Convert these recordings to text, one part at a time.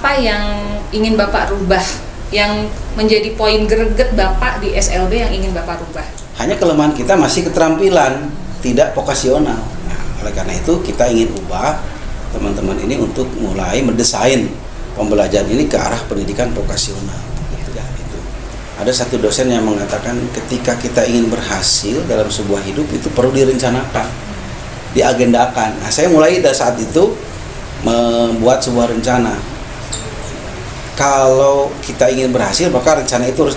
apa yang ingin Bapak rubah, yang menjadi poin greget Bapak di SLB yang ingin Bapak rubah? Hanya kelemahan kita masih keterampilan, tidak vokasional. Nah, oleh karena itu kita ingin ubah teman-teman ini untuk mulai mendesain pembelajaran ini ke arah pendidikan vokasional. Itu. Ada satu dosen yang mengatakan ketika kita ingin berhasil dalam sebuah hidup itu perlu direncanakan, diagendakan. Nah, saya mulai dari saat itu membuat sebuah rencana. Kalau kita ingin berhasil, maka rencana itu harus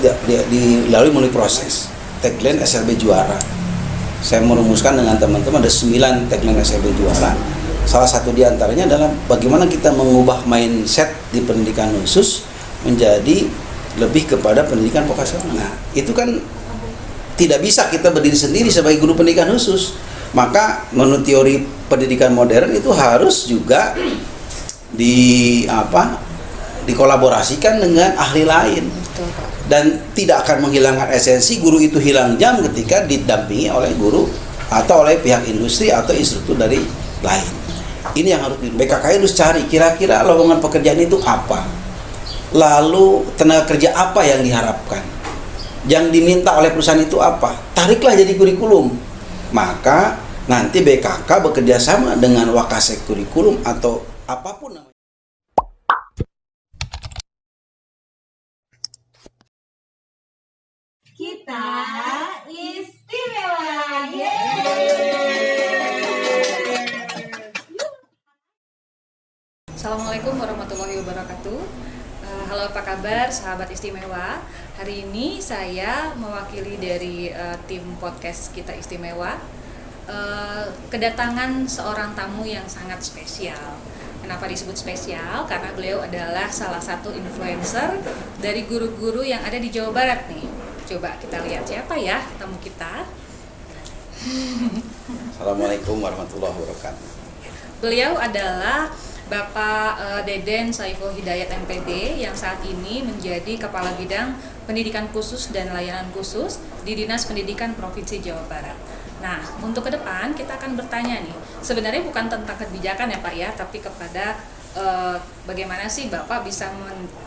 dilalui melalui proses. Tagline SLB Juara. Saya merumuskan dengan teman-teman ada 9 tagline SLB Juara. Salah satu di antaranya adalah bagaimana kita mengubah mindset di pendidikan khusus menjadi lebih kepada pendidikan vokasional. Nah, itu kan tidak bisa kita berdiri sendiri sebagai guru pendidikan khusus. Maka menurut teori pendidikan modern itu harus juga dikolaborasikan dengan ahli lain. Dan tidak akan menghilangkan esensi guru itu hilang jam ketika didampingi oleh guru atau oleh pihak industri atau instruktur dari lain. Ini yang harus BKKI harus cari kira-kira lowongan pekerjaan itu apa, lalu tenaga kerja apa yang diharapkan, yang diminta oleh perusahaan itu apa, tariklah jadi kurikulum. Maka nanti BKK bekerja sama dengan Wakasek kurikulum atau apapun namanya. Kita istimewa. Assalamualaikum warahmatullahi wabarakatuh. Halo, apa kabar sahabat istimewa? Hari ini saya mewakili dari tim podcast Kita Istimewa kedatangan seorang tamu yang sangat spesial. Kenapa disebut spesial? Karena beliau adalah salah satu influencer dari guru-guru yang ada di Jawa Barat nih. Coba kita lihat siapa ya tamu kita. Assalamualaikum warahmatullahi wabarakatuh. Beliau adalah Bapak Deden Saiful Hidayat MPD yang saat ini menjadi Kepala Bidang Pendidikan Khusus dan Layanan Khusus di Dinas Pendidikan Provinsi Jawa Barat. Nah, untuk ke depan kita akan bertanya nih, sebenarnya bukan tentang kebijakan ya Pak ya, tapi kepada bagaimana sih Bapak bisa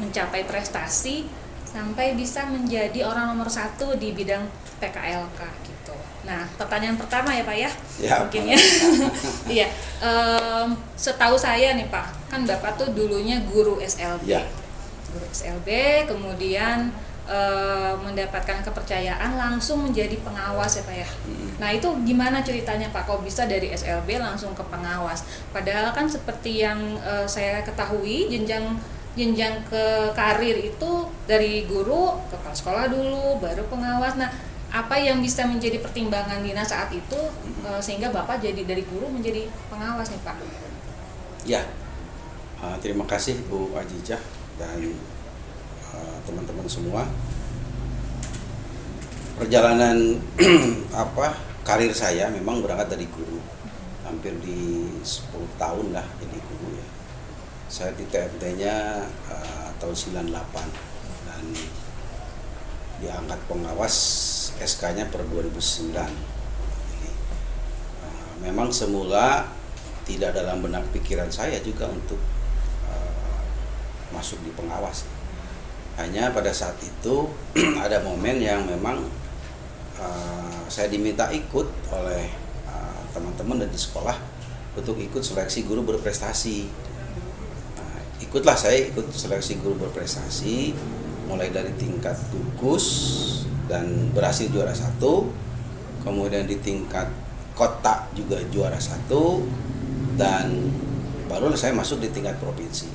mencapai prestasi sampai bisa menjadi orang nomor 1 di bidang PKLK gitu. Nah, pertanyaan pertama ya Pak ya, mungkin ya. Iya, setahu saya nih Pak, kan Bapak tuh dulunya guru SLB. Ya. Guru SLB, kemudian mendapatkan kepercayaan langsung menjadi pengawas ya Pak ya. Nah, itu gimana ceritanya Pak, kok bisa dari SLB langsung ke pengawas? Padahal kan seperti yang saya ketahui, jenjang ke karir itu dari guru ke kepala sekolah dulu, baru pengawas. Nah, apa yang bisa menjadi pertimbangan Dina saat itu sehingga Bapak jadi dari guru menjadi pengawas nih Pak? Ya, terima kasih Bu Ajijah dan teman-teman semua. Perjalanan karir saya memang berangkat dari guru, hampir di 10 tahun lah jadi guru ya. Saya di TMT-nya tahun 98 dan diangkat pengawas SK-nya per 2009. Jadi, memang semula tidak dalam benak pikiran saya juga untuk masuk di pengawas. Hanya pada saat itu ada momen yang memang saya diminta ikut oleh teman-teman dan di sekolah untuk ikut seleksi guru berprestasi. Ikutlah saya ikut seleksi guru berprestasi mulai dari tingkat gugus dan berhasil juara 1, kemudian di tingkat kota juga juara 1, dan baru saya masuk di tingkat provinsi.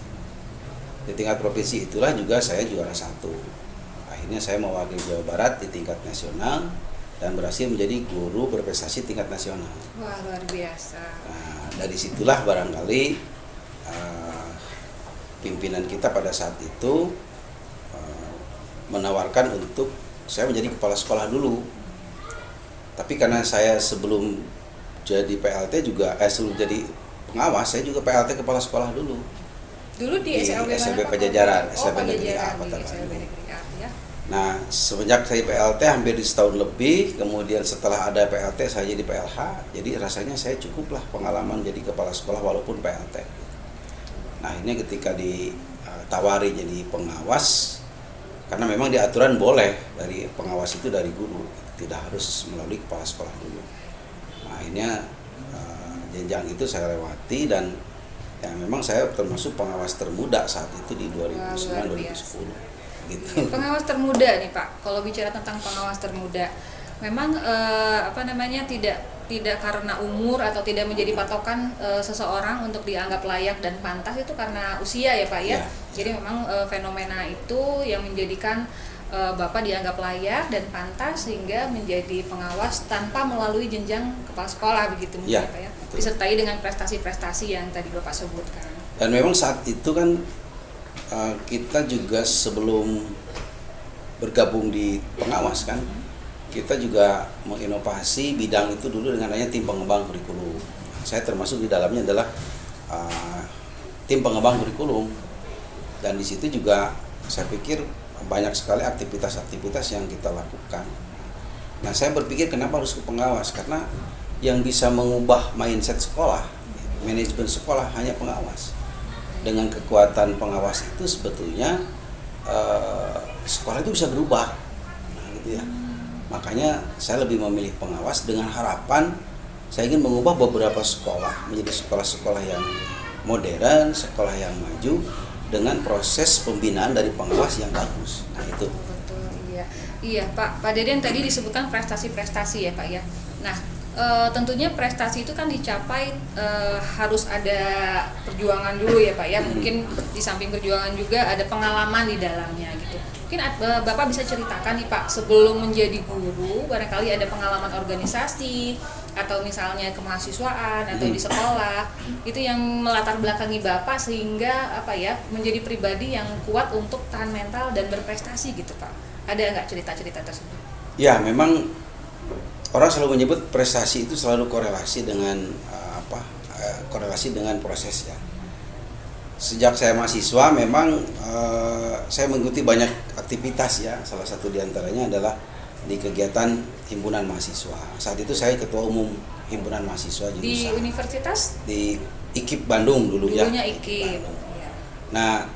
Di tingkat provinsi itulah juga saya juara 1. Akhirnya saya mewakili Jawa Barat di tingkat nasional dan berhasil menjadi guru berprestasi tingkat nasional. Wah, luar biasa. Nah, dari situlah barangkali pimpinan kita pada saat itu menawarkan untuk saya menjadi kepala sekolah dulu. Tapi karena saya sebelum jadi PLT juga sebelum jadi pengawas, saya juga PLT kepala sekolah dulu. Dulu di SLB Pajajaran, SLB Negeri A Kota Bandung. Ya. Nah, semenjak saya PLT hampir di setahun lebih, kemudian setelah ada PLT saya jadi PLH. Jadi rasanya saya cukuplah pengalaman jadi kepala sekolah walaupun PLT. Nah, ini ketika tawari jadi pengawas karena memang di aturan boleh dari pengawas itu dari guru, tidak harus melalui kepala sekolah dulu. Nah, akhirnya jenjang itu saya lewati dan ya memang saya termasuk pengawas termuda saat itu di 2009-2010 gitu. Pengawas termuda nih Pak, kalau bicara tentang pengawas termuda, memang tidak karena umur atau tidak menjadi patokan seseorang untuk dianggap layak dan pantas itu karena usia ya Pak ya. Jadi memang fenomena itu yang menjadikan Bapak dianggap layak dan pantas sehingga menjadi pengawas tanpa melalui jenjang kepala sekolah begitu mungkin ya Pak ya. Disertai dengan prestasi-prestasi yang tadi Bapak sebutkan. Dan memang saat itu kan kita juga sebelum bergabung di pengawas kan, kita juga menginovasi bidang itu dulu dengan adanya tim pengembang kurikulum. Saya termasuk di dalamnya adalah tim pengembang kurikulum, dan di situ juga saya pikir banyak sekali aktivitas-aktivitas yang kita lakukan. Nah, saya berpikir kenapa harus ke pengawas, karena yang bisa mengubah mindset sekolah, manajemen sekolah hanya pengawas. Dengan kekuatan pengawas itu sebetulnya sekolah itu bisa berubah, nah, gitu ya. Makanya saya lebih memilih pengawas dengan harapan saya ingin mengubah beberapa sekolah menjadi sekolah-sekolah yang modern, sekolah yang maju dengan proses pembinaan dari pengawas yang bagus. Nah itu. Betul, iya Pak Deden tadi disebutkan prestasi-prestasi ya Pak ya. Nah tentunya prestasi itu kan dicapai harus ada perjuangan dulu ya Pak ya. Mungkin di samping perjuangan juga ada pengalaman di dalamnya gitu. Mungkin Bapak bisa ceritakan nih Pak, sebelum menjadi guru barangkali ada pengalaman organisasi atau misalnya kemahasiswaan atau di sekolah itu yang melatar belakangi Bapak sehingga menjadi pribadi yang kuat untuk tahan mental dan berprestasi gitu Pak. Ada nggak cerita-cerita tersebut? Ya, memang orang selalu menyebut prestasi itu selalu korelasi dengan korelasi dengan prosesnya. Sejak saya mahasiswa memang saya mengikuti banyak aktivitas ya. Salah satu diantaranya adalah di kegiatan himpunan mahasiswa. Saat itu saya ketua umum himpunan mahasiswa di universitas di IKIP Bandung dulunya IKIP. Nah,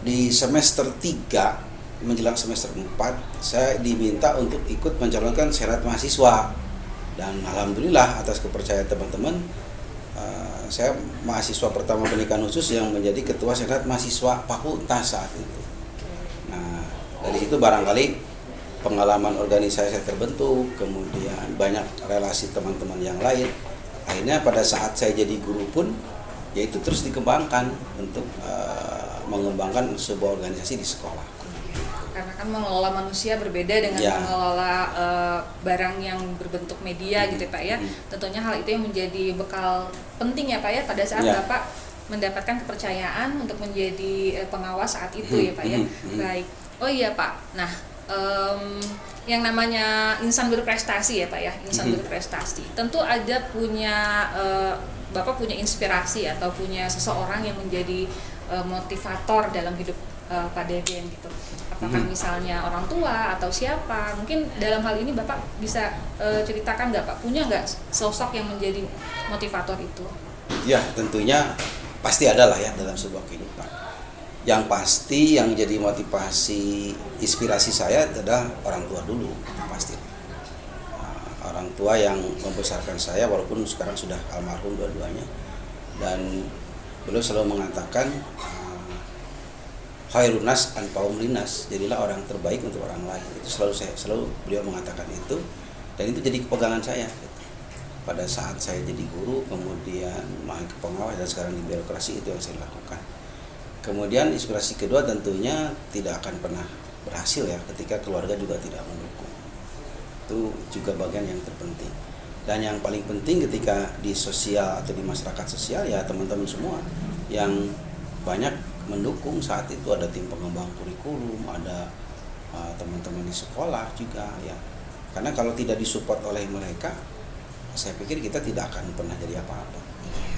di semester 3 menjelang semester 4 saya diminta untuk ikut mencalonkan senat mahasiswa, dan alhamdulillah atas kepercayaan teman-teman saya mahasiswa pertama pendidikan khusus yang menjadi ketua senat mahasiswa fakultas saat itu. Nah, dari situ barangkali pengalaman organisasi saya terbentuk, kemudian banyak relasi teman-teman yang lain. Akhirnya pada saat saya jadi guru pun yaitu terus dikembangkan untuk mengembangkan sebuah organisasi di sekolah. Karena kan mengelola manusia berbeda dengan mengelola barang yang berbentuk media gitu ya Pak ya. Tentunya hal itu yang menjadi bekal penting ya Pak ya pada saat Bapak mendapatkan kepercayaan untuk menjadi pengawas saat itu ya Pak ya. Baik. Oh iya Pak. Nah, yang namanya insan berprestasi ya Pak ya, insan berprestasi. Tentu ada punya Bapak punya inspirasi atau punya seseorang yang menjadi motivator dalam hidup Pak Deden gitu. Apakah misalnya orang tua atau siapa? Mungkin dalam hal ini Bapak bisa ceritakan nggak Pak, punya nggak sosok yang menjadi motivator itu? Ya, tentunya pasti ada lah ya dalam sebuah kehidupan. Yang pasti yang jadi motivasi, inspirasi saya adalah orang tua dulu, pasti. Orang tua yang membesarkan saya walaupun sekarang sudah almarhum dua-duanya, dan beliau selalu mengatakan khairun nas anfa'uhum linnas, jadilah orang terbaik untuk orang lain. Itu selalu beliau mengatakan itu, dan itu jadi pegangan saya pada saat saya jadi guru, kemudian main ke pengawas, dan sekarang di birokrasi. Itu yang saya lakukan. Kemudian inspirasi kedua tentunya tidak akan pernah berhasil ya ketika keluarga juga tidak mendukung. Itu juga bagian yang terpenting. Dan yang paling penting ketika di sosial atau di masyarakat sosial ya teman-teman semua yang banyak mendukung. Saat itu ada tim pengembang kurikulum, ada teman-teman di sekolah juga ya. Karena kalau tidak disupport oleh mereka, saya pikir kita tidak akan pernah jadi apa-apa.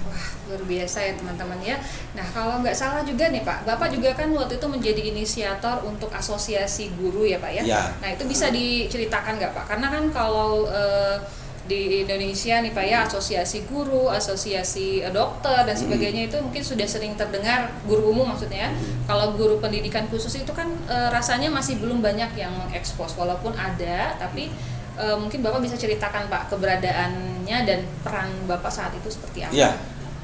Wah, luar biasa ya teman-teman ya. Nah, kalau nggak salah juga nih Pak, Bapak juga kan waktu itu menjadi inisiator untuk asosiasi guru ya Pak ya. Ya. Nah, itu bisa diceritakan nggak Pak? Karena kan kalau di Indonesia nih Pak ya, asosiasi guru, asosiasi dokter dan sebagainya itu mungkin sudah sering terdengar, guru umum maksudnya ya. Kalau guru pendidikan khusus itu kan rasanya masih belum banyak yang mengekspos, walaupun ada, tapi mungkin Bapak bisa ceritakan Pak keberadaannya dan peran Bapak saat itu seperti apa? Ya,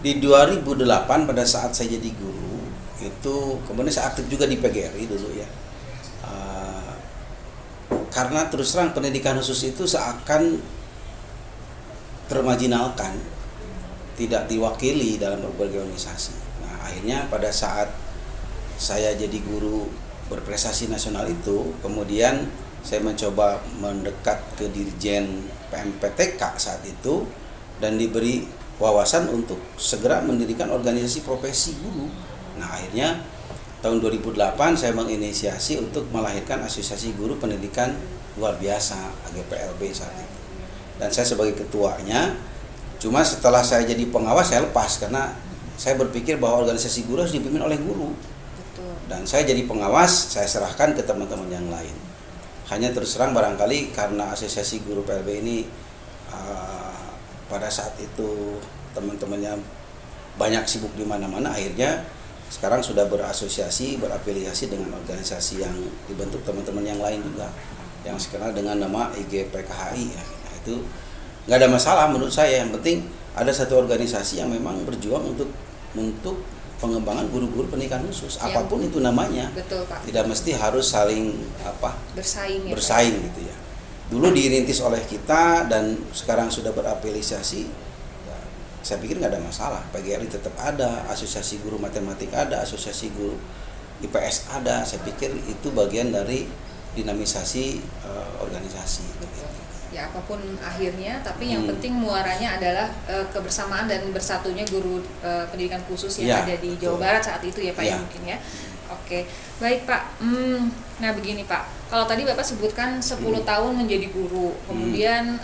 di 2008 pada saat saya jadi guru itu, kemudian saya aktif juga di PGRI dulu ya. Karena terus terang pendidikan khusus itu seakan termarginalkan, tidak diwakili dalam berbagai organisasi. Nah, akhirnya pada saat saya jadi guru berprestasi nasional itu, kemudian saya mencoba mendekat ke Dirjen PMPTK saat itu dan diberi wawasan untuk segera mendirikan organisasi profesi guru. Nah, akhirnya tahun 2008 saya menginisiasi untuk melahirkan Asosiasi Guru Pendidikan Luar Biasa AGPLB saat itu. Dan saya sebagai ketuanya, cuma setelah saya jadi pengawas saya lepas karena saya berpikir bahwa organisasi guru harus dipimpin oleh guru. Betul. Dan saya jadi pengawas, saya serahkan ke teman-teman yang lain. Hanya terus terang barangkali karena Asosiasi Guru PLB ini pada saat itu teman-temannya banyak sibuk di mana-mana, akhirnya sekarang sudah berasosiasi, berafiliasi dengan organisasi yang dibentuk teman-teman yang lain juga, yang dikenal dengan nama IGPKHI ya. Nah, itu nggak ada masalah menurut saya. Yang penting ada satu organisasi yang memang berjuang untuk pengembangan guru-guru pendidikan khusus, Ya, apapun itu namanya. Betul Pak. Tidak mesti harus saling Bersaing ya, bersaing gitu ya. Dulu dirintis oleh kita dan sekarang sudah berafiliasi. Saya pikir nggak ada masalah. PGRI tetap ada, asosiasi guru matematik ada, asosiasi guru IPS ada. Saya pikir itu bagian dari dinamisasi organisasi. Ya apapun akhirnya, tapi yang penting muaranya adalah kebersamaan dan bersatunya guru pendidikan khusus yang Ya, ada di Jawa betul. Barat saat itu ya Pak ya, Ya. mungkin ya. Oke, baik Pak. Nah begini Pak, kalau tadi Bapak sebutkan 10 tahun menjadi guru, kemudian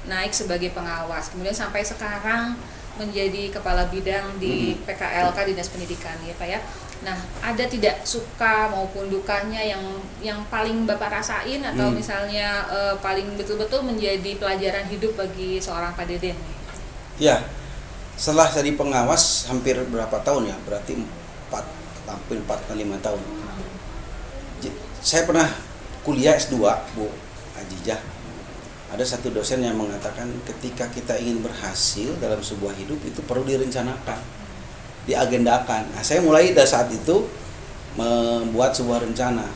naik sebagai pengawas, kemudian sampai sekarang menjadi kepala bidang di PKLK Dinas Pendidikan ya Pak ya. Nah, ada tidak suka maupun dukanya yang paling Bapak rasain atau misalnya paling betul-betul menjadi pelajaran hidup bagi seorang Pak Deden? Ya, setelah jadi pengawas hampir berapa tahun ya? Berarti hampir 4-5 tahun. Saya pernah kuliah S2, Bu Ajijah. Ada satu dosen yang mengatakan ketika kita ingin berhasil dalam sebuah hidup itu perlu direncanakan, diagendakan. Nah, saya mulai dari saat itu membuat sebuah rencana.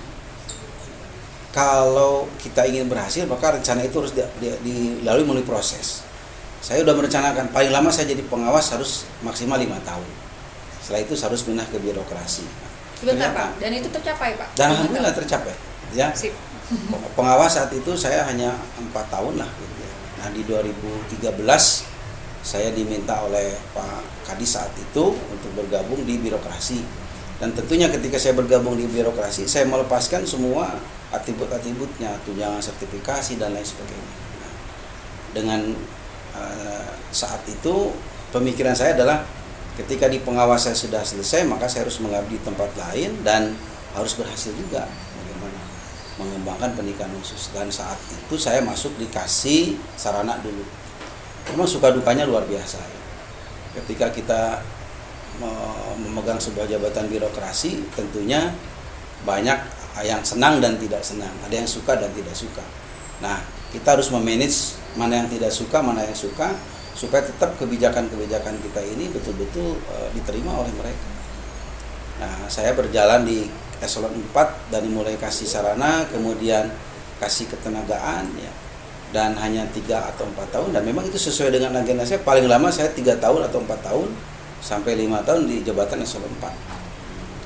Kalau kita ingin berhasil, maka rencana itu harus dilalui melalui proses. Saya sudah merencanakan, paling lama saya jadi pengawas harus maksimal 5 tahun. Setelah itu harus pindah ke birokrasi. Sebentar Pak, dan itu tercapai Pak? Dan alhamdulillah tercapai. Ya. Sip. Pengawas saat itu saya hanya 4 tahun lah gitu ya. Nah, di 2013 saya diminta oleh Pak Kadis saat itu untuk bergabung di birokrasi. Dan tentunya ketika saya bergabung di birokrasi, saya melepaskan semua atribut-atributnya, tunjangan sertifikasi dan lain sebagainya. Nah, dengan saat itu pemikiran saya adalah ketika di pengawas saya sudah selesai, maka saya harus mengabdi di tempat lain dan harus berhasil juga bagaimana mengembangkan pendidikan khusus. Dan saat itu saya masuk dikasih sarana dulu. Memang suka dukanya luar biasa ya. Ketika kita memegang sebuah jabatan birokrasi, tentunya banyak yang senang dan tidak senang, ada yang suka dan tidak suka. Nah, kita harus memanage mana yang tidak suka, mana yang suka, supaya tetap kebijakan-kebijakan kita ini betul-betul diterima oleh mereka. Nah, saya berjalan di eselon 4 dari mulai kasih sarana, kemudian kasih ketenagaan ya, dan hanya 3 atau 4 tahun, dan memang itu sesuai dengan agenda saya. Paling lama saya 3 tahun atau 4 tahun sampai 5 tahun di jabatan eselon 4.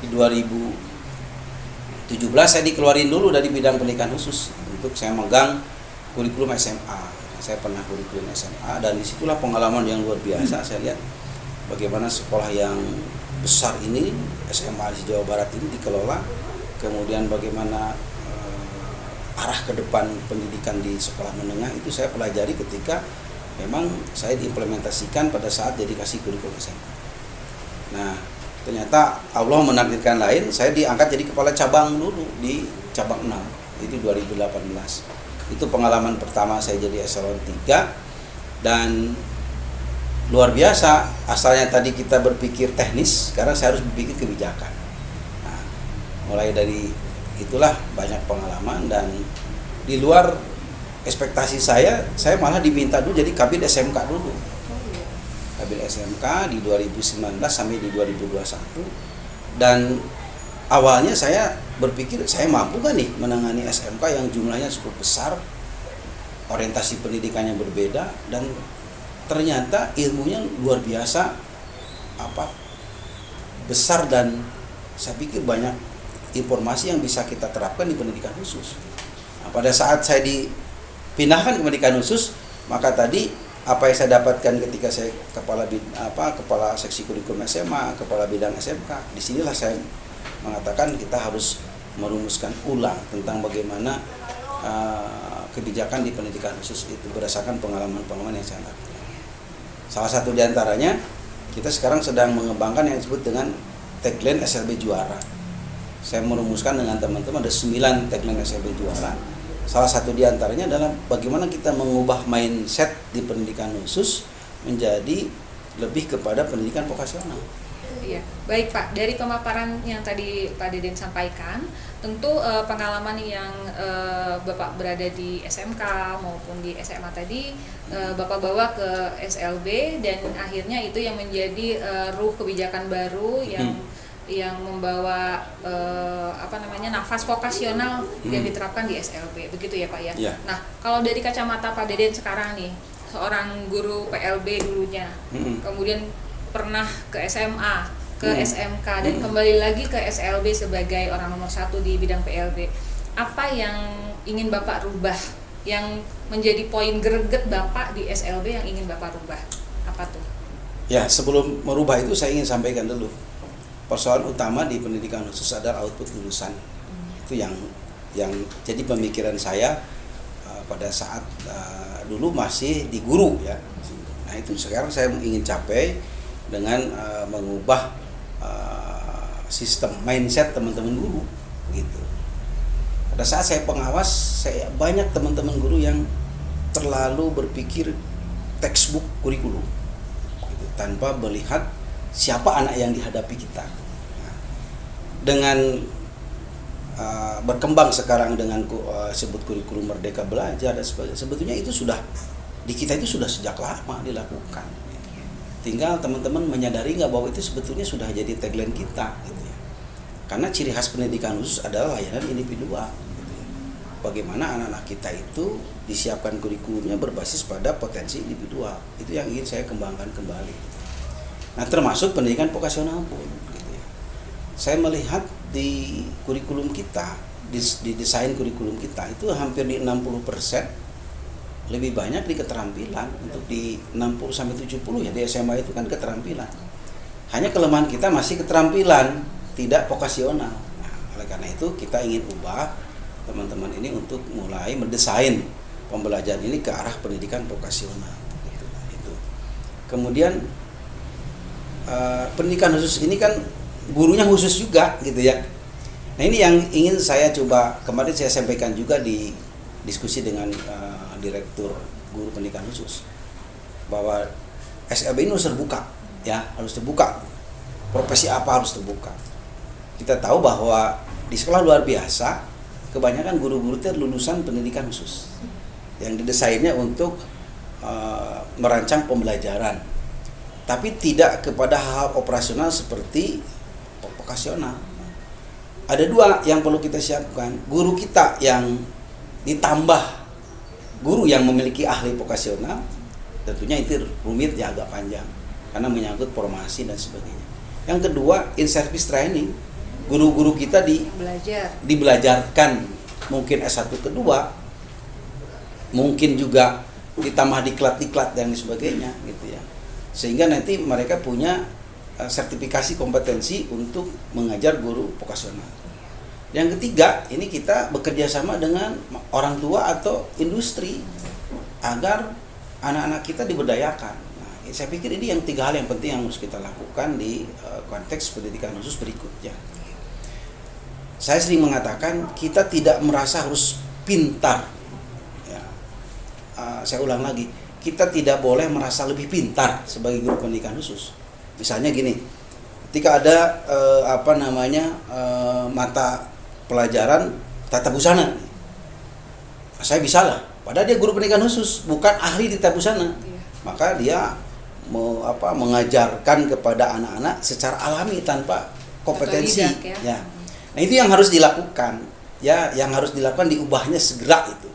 Di 2017 saya dikeluarin dulu dari bidang pendidikan khusus untuk saya megang kurikulum SMA. Saya pernah kurikulum SMA dan disitulah pengalaman yang luar biasa. Saya lihat bagaimana sekolah yang besar ini, SMA di Jawa Barat ini dikelola, kemudian bagaimana arah ke depan pendidikan di sekolah menengah itu saya pelajari ketika memang saya diimplementasikan pada saat dedikasi kurikulum SMA. Nah, ternyata Allah menakdirkan lain, saya diangkat jadi kepala cabang dulu di cabang 6, itu 2018. Itu pengalaman pertama saya jadi eselon 3 dan luar biasa. Asalnya tadi kita berpikir teknis, sekarang saya harus berpikir kebijakan. Nah, mulai dari itulah banyak pengalaman dan di luar ekspektasi saya malah diminta dulu jadi kabid SMK dulu. Kabid SMK di 2019 sampai di 2021 dan awalnya saya berpikir saya mampu kan nih menangani SMK yang jumlahnya cukup besar, orientasi pendidikannya berbeda dan ternyata ilmunya luar biasa besar dan saya pikir banyak informasi yang bisa kita terapkan di pendidikan khusus. Nah, pada saat saya dipindahkan ke pendidikan khusus, maka tadi apa yang saya dapatkan ketika saya kepala seksi kurikulum SMA, kepala bidang SMK, disinilah saya mengatakan kita harus merumuskan ulang tentang bagaimana kebijakan di pendidikan khusus itu berdasarkan pengalaman-pengalaman yang saya lakukan. Salah satu diantaranya kita sekarang sedang mengembangkan yang disebut dengan tagline SLB Juara. Saya merumuskan dengan teman-teman ada 9 tagline SLB Juara. Salah satu diantaranya adalah bagaimana kita mengubah mindset di pendidikan khusus menjadi lebih kepada pendidikan vokasional. Iya, baik Pak. Dari pemaparan yang tadi Pak Deden sampaikan, tentu pengalaman yang Bapak berada di SMK maupun di SMA tadi, Bapak bawa ke SLB dan akhirnya itu yang menjadi ruh kebijakan baru yang membawa nafas vokasional yang diterapkan di SLB, begitu ya Pak ya. Ya. Nah, kalau dari kacamata Pak Deden sekarang nih, seorang guru PLB dulunya, kemudian pernah ke SMA, ke SMK dan kembali lagi ke SLB sebagai orang nomor 1 di bidang PLB. Apa yang ingin Bapak rubah, yang menjadi poin greget Bapak di SLB yang ingin Bapak rubah? Apa tuh? Ya, sebelum merubah itu saya ingin sampaikan dulu. Persoalan utama di pendidikan khusus adalah output lulusan. Itu yang jadi pemikiran saya pada saat dulu masih di guru ya. Nah, itu sekarang saya ingin capai dengan mengubah sistem mindset teman-teman guru gitu. Pada saat saya pengawas, saya banyak teman-teman guru yang terlalu berpikir textbook kurikulum gitu, tanpa melihat siapa anak yang dihadapi kita. Nah, dengan berkembang sekarang dengan sebut kurikulum Merdeka Belajar dan sebagainya, sebetulnya itu sudah di kita itu sudah sejak lama dilakukan. Tinggal teman-teman menyadari nggak bahwa itu sebetulnya sudah jadi tagline kita gitu ya. Karena ciri khas pendidikan khusus adalah layanan individual gitu ya. Bagaimana anak-anak kita itu disiapkan kurikulumnya berbasis pada potensi individual. Itu yang ingin saya kembangkan kembali. Nah, termasuk pendidikan vokasional pun gitu ya. Saya melihat di kurikulum kita, di desain kurikulum kita itu hampir di 60% lebih banyak di keterampilan, untuk di 60-70 ya di SMA itu kan keterampilan. Hanya kelemahan kita masih keterampilan, tidak vokasional. Nah, oleh karena itu kita ingin ubah teman-teman ini untuk mulai mendesain pembelajaran ini ke arah pendidikan vokasional. Gitu. Nah, itu. Kemudian pendidikan khusus ini kan gurunya khusus juga gitu ya. Nah, ini yang ingin saya coba, kemarin saya sampaikan juga di diskusi dengan Direktur Guru Pendidikan Khusus bahwa SLB ini harus terbuka ya, harus terbuka. Profesi apa harus terbuka. Kita tahu bahwa di sekolah luar biasa kebanyakan guru-guru itu lulusan pendidikan khusus yang didesainnya untuk merancang pembelajaran, tapi tidak kepada hal operasional seperti vokasional. Ada 2 yang perlu kita siapkan, guru kita yang ditambah guru yang memiliki ahli vokasional, tentunya itu rumit ya, agak panjang karena menyangkut formasi dan sebagainya. Yang kedua, in service training, guru-guru kita dibelajarkan mungkin S1 kedua, mungkin juga ditambah diklat dan sebagainya gitu ya, sehingga nanti mereka punya sertifikasi kompetensi untuk mengajar guru vokasional. Yang ketiga, ini kita bekerja sama dengan orang tua atau industri agar anak-anak kita diberdayakan. Nah, saya pikir ini yang 3 hal yang penting yang harus kita lakukan di konteks pendidikan khusus berikutnya. Saya sering mengatakan kita tidak merasa harus pintar saya ulang lagi, kita tidak boleh merasa lebih pintar sebagai guru pendidikan khusus. Misalnya gini, ketika ada mata pelajaran tata busana, saya bisa lah, padahal dia guru pendidikan khusus, bukan ahli di tata busana. Maka dia mengajarkan kepada anak-anak secara alami tanpa kompetensi. Ya. Nah, itu yang harus dilakukan, ya, yang harus dilakukan, diubahnya segera itu.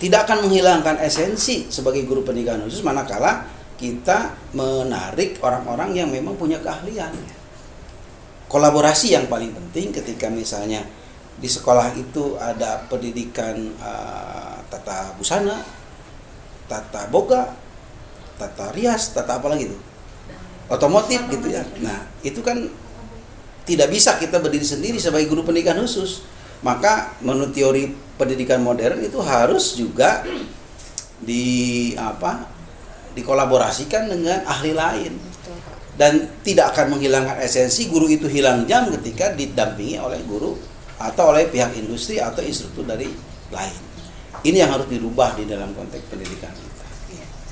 Tidak akan menghilangkan esensi sebagai guru pendidikan khusus manakala kita menarik orang-orang yang memang punya keahlian. Kolaborasi yang paling penting ketika misalnya di sekolah itu ada pendidikan tata busana, tata boga, tata rias, tata apa lagi itu, otomotif gitu ya. Nah, itu kan tidak bisa kita berdiri sendiri sebagai guru pendidikan khusus. Maka menurut teori pendidikan modern itu harus juga dikolaborasikan dengan ahli lain. Dan tidak akan menghilangkan esensi guru itu hilang jam ketika didampingi oleh guru atau oleh pihak industri atau instruktur dari lain. Ini yang harus dirubah di dalam konteks pendidikan kita.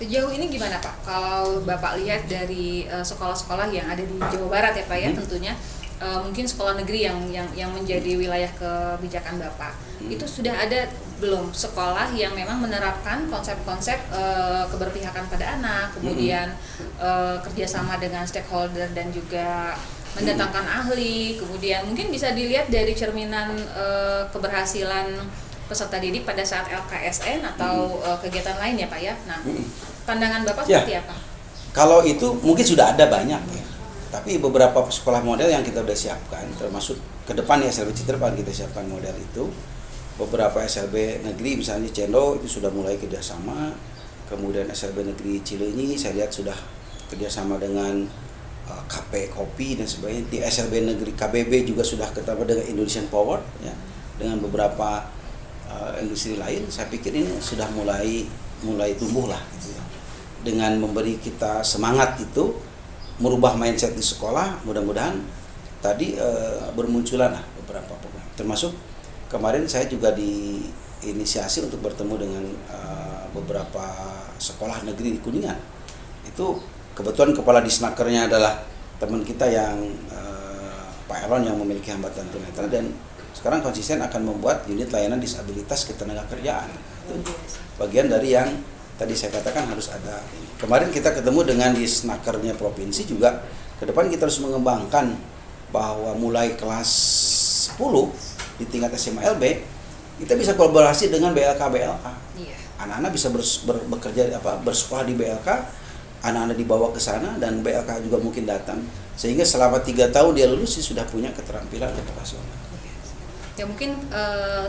Sejauh ini gimana Pak? Kalau Bapak lihat dari sekolah-sekolah yang ada di Jawa Barat ya Pak ya, tentunya mungkin sekolah negeri yang menjadi wilayah kebijakan Bapak, itu sudah ada belum sekolah yang memang menerapkan konsep-konsep keberpihakan pada anak, kemudian kerjasama dengan stakeholder dan juga mendatangkan ahli, kemudian mungkin bisa dilihat dari cerminan keberhasilan peserta didik pada saat LKSN atau kegiatan lain ya Pak ya. Nah, pandangan Bapak seperti apa? Kalau itu mungkin sudah ada banyak ya. Tapi beberapa sekolah model yang kita sudah siapkan, termasuk ke depan ya SLB Citerep kita siapkan model itu. Beberapa SLB negeri misalnya Cendo itu sudah mulai kerjasama. Kemudian SLB negeri Cileunyi saya lihat sudah kerjasama dengan KP Kopi dan sebagainya. Di SLB negeri KBB juga sudah ketemu dengan Indonesian Power ya, dengan beberapa industri lain. Saya pikir ini sudah mulai tumbuh lah gitu ya. Dengan memberi kita semangat itu, merubah mindset di sekolah, mudah-mudahan tadi bermunculan lah beberapa program. Termasuk kemarin saya juga diinisiasi untuk bertemu dengan beberapa sekolah negeri di Kuningan. Itu kebetulan kepala disnakernya adalah teman kita yang Pak Elon yang memiliki hambatan tunanetra, dan sekarang konsisten akan membuat unit layanan disabilitas ketenagakerjaan. Itu bagian dari yang tadi saya katakan harus ada. Kemarin kita ketemu dengan di snakernya provinsi juga. Ke depan kita harus mengembangkan bahwa mulai kelas 10 di tingkat SMA LB kita bisa kolaborasi dengan BLK. Anak-anak bisa bekerja bersekolah di BLK, anak-anak dibawa ke sana dan BLK juga mungkin datang, sehingga selama 3 tahun dia lulus sudah punya keterampilan operasional. Ya mungkin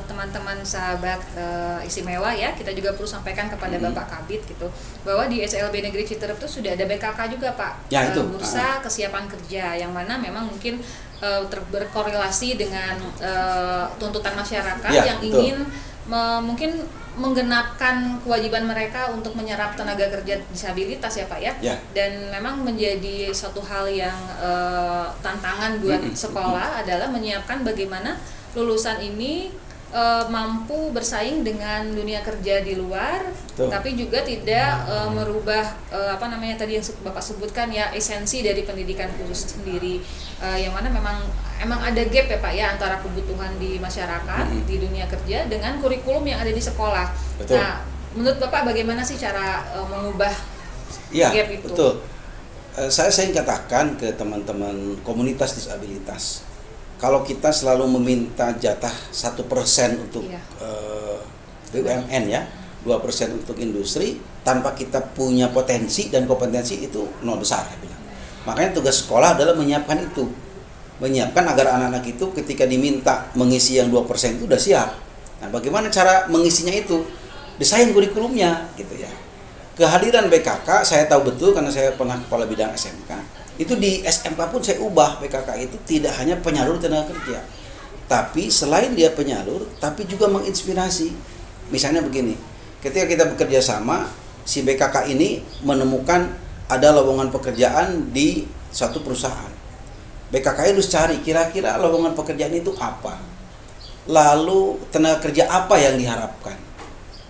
teman-teman sahabat istimewa ya, kita juga perlu sampaikan kepada Bapak Kabid gitu, bahwa di SLB Negeri Citerep itu sudah ada BKK juga Pak, ya, itu. Bursa Kesiapan Kerja, yang mana memang mungkin berkorelasi dengan tuntutan masyarakat ya, yang ingin mungkin menggenapkan kewajiban mereka untuk menyerap tenaga kerja disabilitas ya Pak ya, dan memang menjadi suatu hal yang tantangan buat sekolah adalah menyiapkan bagaimana lulusan ini mampu bersaing dengan dunia kerja di luar. Betul. Tapi juga tidak merubah tadi yang Bapak sebutkan ya, esensi dari pendidikan khusus sendiri, yang mana memang ada gap ya Pak ya antara kebutuhan di masyarakat di dunia kerja dengan kurikulum yang ada di sekolah. Betul. Nah, menurut Bapak bagaimana sih cara mengubah gap itu? Betul. Saya ingin katakan ke teman-teman komunitas disabilitas, kalau kita selalu meminta jatah 1% untuk BUMN ya, 2% untuk industri, tanpa kita punya potensi dan kompetensi, itu nol besar saya bilang. Makanya tugas sekolah adalah menyiapkan itu. Menyiapkan agar anak-anak itu ketika diminta mengisi yang 2% itu udah siap. Nah, bagaimana cara mengisinya itu? Desain kurikulumnya gitu ya. Kehadiran BKK saya tahu betul karena saya pernah kepala bidang SMK. Itu di SMK pun saya ubah, BKK itu tidak hanya penyalur tenaga kerja, tapi selain dia penyalur, tapi juga menginspirasi. Misalnya begini, ketika kita bekerja sama, si BKK ini menemukan ada lowongan pekerjaan di suatu perusahaan. BKK harus cari kira-kira lowongan pekerjaan itu apa, lalu tenaga kerja apa yang diharapkan.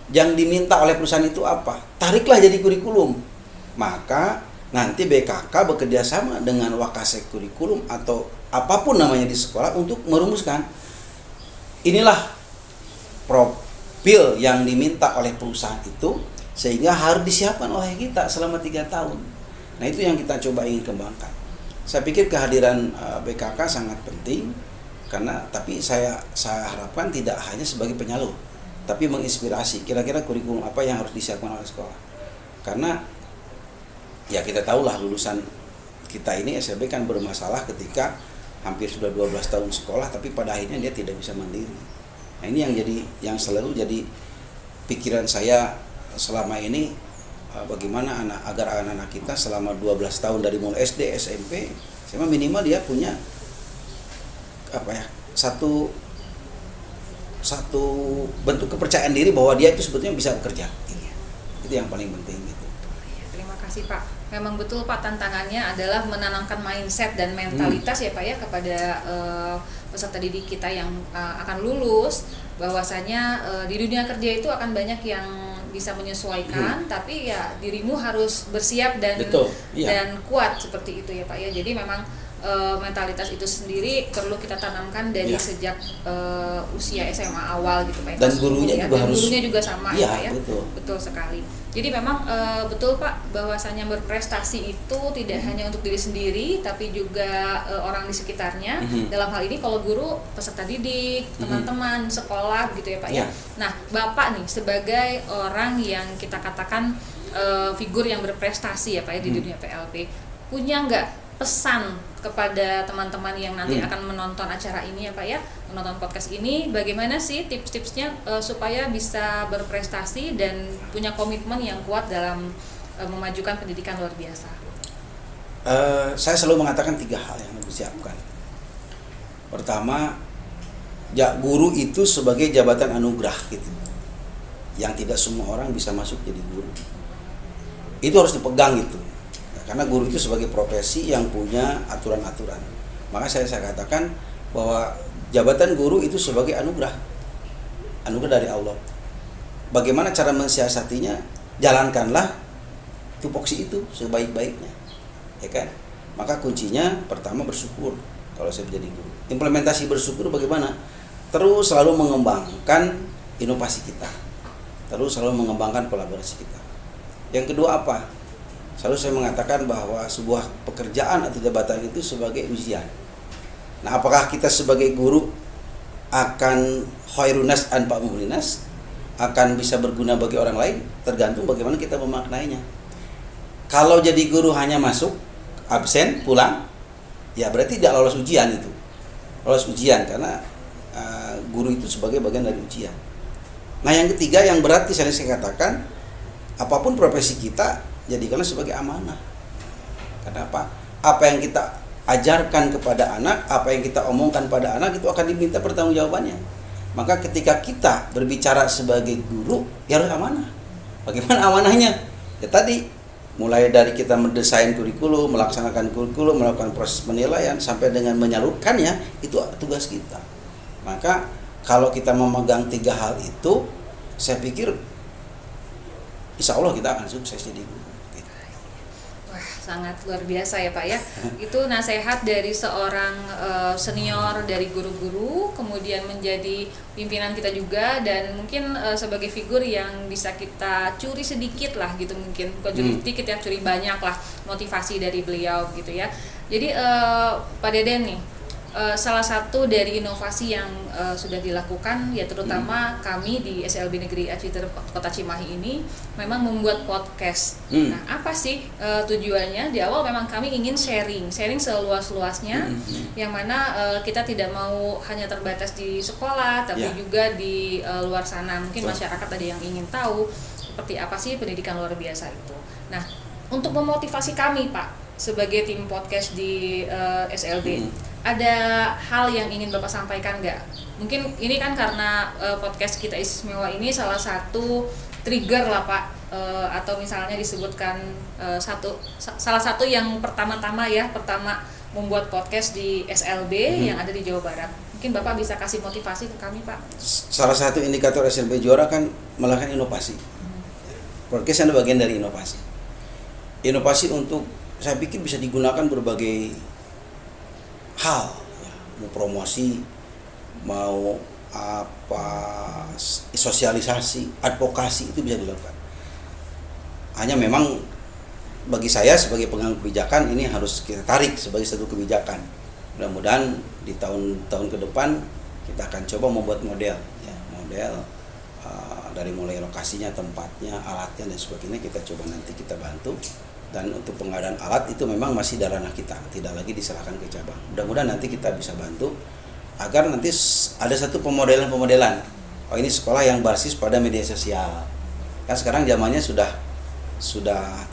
Yang diminta oleh perusahaan itu apa? Tariklah jadi kurikulum. Maka nanti BKK bekerja sama dengan Wakasek kurikulum atau apapun namanya di sekolah untuk merumuskan inilah profil yang diminta oleh perusahaan itu, sehingga harus disiapkan oleh kita selama 3 tahun. Nah, itu yang kita coba ingin kembangkan. Saya pikir kehadiran BKK sangat penting, tapi saya harapkan tidak hanya sebagai penyalur, tapi menginspirasi kira-kira kurikulum apa yang harus disiapkan oleh sekolah. Karena ya kita tahulah lulusan kita ini SLB kan bermasalah ketika hampir sudah 12 tahun sekolah tapi pada akhirnya dia tidak bisa mandiri. Nah, ini yang selalu jadi pikiran saya selama ini, bagaimana agar anak-anak kita selama 12 tahun dari mulai SD, SMP, minimal dia punya satu bentuk kepercayaan diri bahwa dia itu sebetulnya bisa bekerja. Itu yang paling penting gitu. Terima kasih Pak. Memang betul Pak, tantangannya adalah menanamkan mindset dan mentalitas ya Pak ya kepada peserta didik kita yang akan lulus, bahwasanya di dunia kerja itu akan banyak yang bisa menyesuaikan, tapi ya dirimu harus bersiap dan Betul, iya. dan kuat seperti itu ya Pak ya. Jadi memang mentalitas itu sendiri perlu kita tanamkan dari sejak usia SMA awal gitu Pak. Dan gurunya juga harus. Gurunya juga sama ya Pak ya. Betul. Betul sekali. Jadi memang betul Pak, bahwasanya berprestasi itu tidak hanya untuk diri sendiri, tapi juga orang di sekitarnya. Dalam hal ini kalau guru, peserta didik, teman-teman sekolah gitu ya Pak ya. Nah, Bapak nih sebagai orang yang kita katakan figur yang berprestasi ya Pak ya di dunia PLP, punya nggak pesan kepada teman-teman yang nanti akan menonton acara ini ya Pak ya, menonton podcast ini, bagaimana sih tips-tipsnya supaya bisa berprestasi dan punya komitmen yang kuat dalam memajukan pendidikan luar biasa? Saya selalu mengatakan 3 hal yang harus disiapkan. Pertama, guru itu sebagai jabatan anugerah gitu, yang tidak semua orang bisa masuk jadi guru. Itu harus dipegang gitu. Karena guru itu sebagai profesi yang punya aturan-aturan. Maka saya katakan bahwa jabatan guru itu sebagai anugerah dari Allah. Bagaimana cara mensiasatinya? Jalankanlah tupoksi itu sebaik-baiknya, ya kan? Maka kuncinya pertama bersyukur. Kalau saya menjadi guru, implementasi bersyukur bagaimana? Terus selalu mengembangkan inovasi kita, terus selalu mengembangkan kolaborasi kita. Yang kedua apa? Selalu saya mengatakan bahwa sebuah pekerjaan atau jabatan itu sebagai ujian. Nah, apakah kita sebagai guru akan khairunas anfa muhlinas, akan bisa berguna bagi orang lain, tergantung bagaimana kita memaknainya. Kalau jadi guru hanya masuk, absen, pulang, ya berarti tidak lolos ujian itu. Lolos ujian karena guru itu sebagai bagian dari ujian. Nah, yang ketiga yang berat saya katakan, apapun profesi kita jadikanlah sebagai amanah. Kenapa? Apa yang kita ajarkan kepada anak, apa yang kita omongkan pada anak itu akan diminta pertanggungjawabannya. Maka ketika kita berbicara sebagai guru, ya harus amanah. Bagaimana amanahnya? Ya tadi, mulai dari kita mendesain kurikulum, melaksanakan kurikulum, melakukan proses penilaian sampai dengan menyalurkannya, itu tugas kita. Maka kalau kita memegang 3 hal itu, saya pikir insya Allah kita akan sukses jadi guru. Sangat luar biasa ya Pak ya. Itu nasihat dari seorang senior dari guru-guru, kemudian menjadi pimpinan kita juga, dan mungkin sebagai figur yang bisa kita curi sedikit lah gitu, mungkin bukan curi sedikit ya, curi banyak lah motivasi dari beliau gitu ya. Jadi Pak Deden nih, salah satu dari inovasi yang sudah dilakukan ya, terutama kami di SLB Negeri Aciter Kota Cimahi ini memang membuat podcast. Nah, apa sih tujuannya? Di awal memang kami ingin sharing seluas-luasnya, yang mana kita tidak mau hanya terbatas di sekolah, tapi juga di luar sana. Mungkin masyarakat ada yang ingin tahu seperti apa sih pendidikan luar biasa itu. Nah, untuk memotivasi kami Pak sebagai tim podcast di SLB, ada hal yang ingin Bapak sampaikan nggak? Mungkin ini kan karena podcast kita istimewa ini salah satu trigger lah Pak, atau misalnya disebutkan salah satu yang pertama membuat podcast di SLB yang ada di Jawa Barat. Mungkin Bapak bisa kasih motivasi ke kami, Pak. Salah satu indikator SLB juara kan melakukan inovasi. Podcast adalah bagian dari inovasi. Inovasi untuk, saya pikir bisa digunakan berbagai hal, ya. Mau promosi, mau apa, sosialisasi, advokasi, itu bisa dilakukan. Hanya memang bagi saya sebagai pengambil kebijakan ini harus kita tarik sebagai satu kebijakan. Mudah-mudahan di tahun-tahun ke depan kita akan coba membuat model, ya, model dari mulai lokasinya, tempatnya, alatnya dan sebagainya kita coba nanti kita bantu. Dan untuk pengadaan alat itu memang masih di ranah kita, tidak lagi diserahkan ke cabang. Mudah-mudahan nanti kita bisa bantu agar nanti ada satu pemodelan. Oh, ini sekolah yang berbasis pada media sosial. Kan sekarang zamannya sudah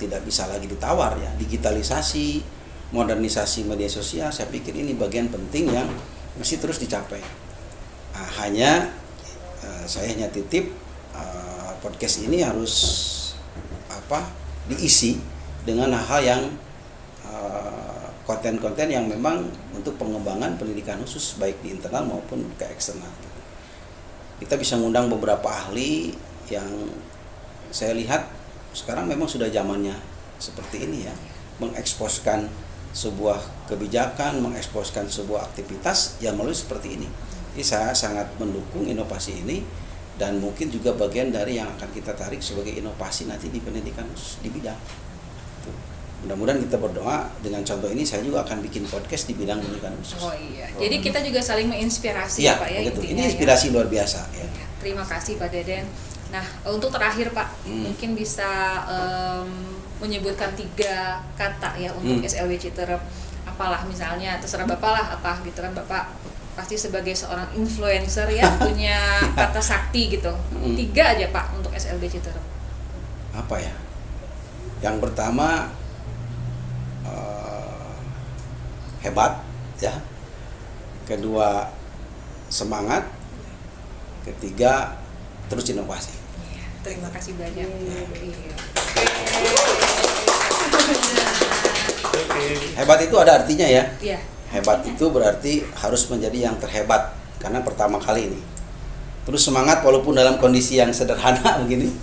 tidak bisa lagi ditawar, ya. Digitalisasi, modernisasi media sosial, saya pikir ini bagian penting yang mesti terus dicapai. Saya hanya titip podcast ini harus diisi dengan hal yang konten-konten yang memang untuk pengembangan pendidikan khusus baik di internal maupun ke eksternal. Kita bisa mengundang beberapa ahli yang saya lihat sekarang memang sudah zamannya seperti ini, ya, mengeksposkan sebuah kebijakan, mengeksposkan sebuah aktivitas yang melalui seperti ini. Jadi saya sangat mendukung inovasi ini dan mungkin juga bagian dari yang akan kita tarik sebagai inovasi nanti di pendidikan khusus di bidang. Mudah-mudahan kita berdoa dengan contoh ini saya juga akan bikin podcast di bidang pendidikan khusus. Oh iya, jadi kita juga saling menginspirasi, ya, Pak, ya. Begitu. Intinya, ini inspirasi ya. Luar biasa. Ya. Terima kasih Pak Deden. Nah, untuk terakhir Pak, mungkin bisa menyebutkan 3 kata ya untuk SLB Citerep. Apalah misalnya, terserah Bapak lah apa gitu kan, Bapak pasti sebagai seorang influencer ya punya kata sakti gitu. 3 aja Pak untuk SLB Citerep. Apa ya? Yang pertama hebat, ya. Kedua semangat. Ketiga terus inovasi. Iya, terima kasih banyak. Iya. Hebat itu ada artinya, ya. Iya. Hebat itu berarti harus menjadi yang terhebat karena pertama kali ini. Terus semangat walaupun dalam kondisi yang sederhana begini.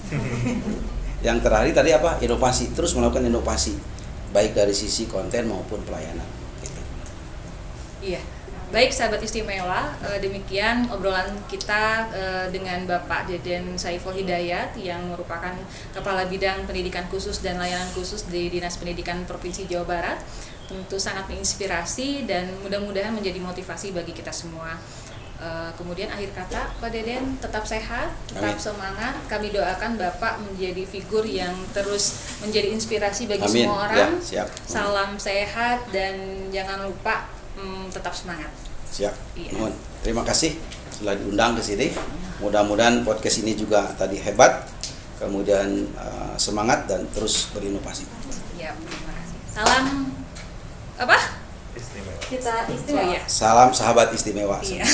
Yang terakhir tadi apa? Inovasi. Terus melakukan inovasi baik dari sisi konten maupun pelayanan. Gitu. Iya. Baik sahabat istimewa, demikian obrolan kita dengan Bapak Deden Saiful Hidayat yang merupakan Kepala Bidang Pendidikan Khusus dan Layanan Khusus di Dinas Pendidikan Provinsi Jawa Barat. Tentu sangat menginspirasi dan mudah-mudahan menjadi motivasi bagi kita semua. Kemudian akhir kata Pak Deden, tetap sehat, tetap semangat. Kami doakan Bapak menjadi figur yang terus menjadi inspirasi bagi semua orang. Ya, siap. Salam sehat dan jangan lupa tetap semangat. Siap. Iya. Mohon. Terima kasih telah diundang ke sini. Mudah-mudahan podcast ini juga tadi hebat, kemudian semangat dan terus berinovasi. Ya, terima kasih. Salam apa? Istimewa. Kita istimewa. Oh, iya. Salam sahabat istimewa. Iya.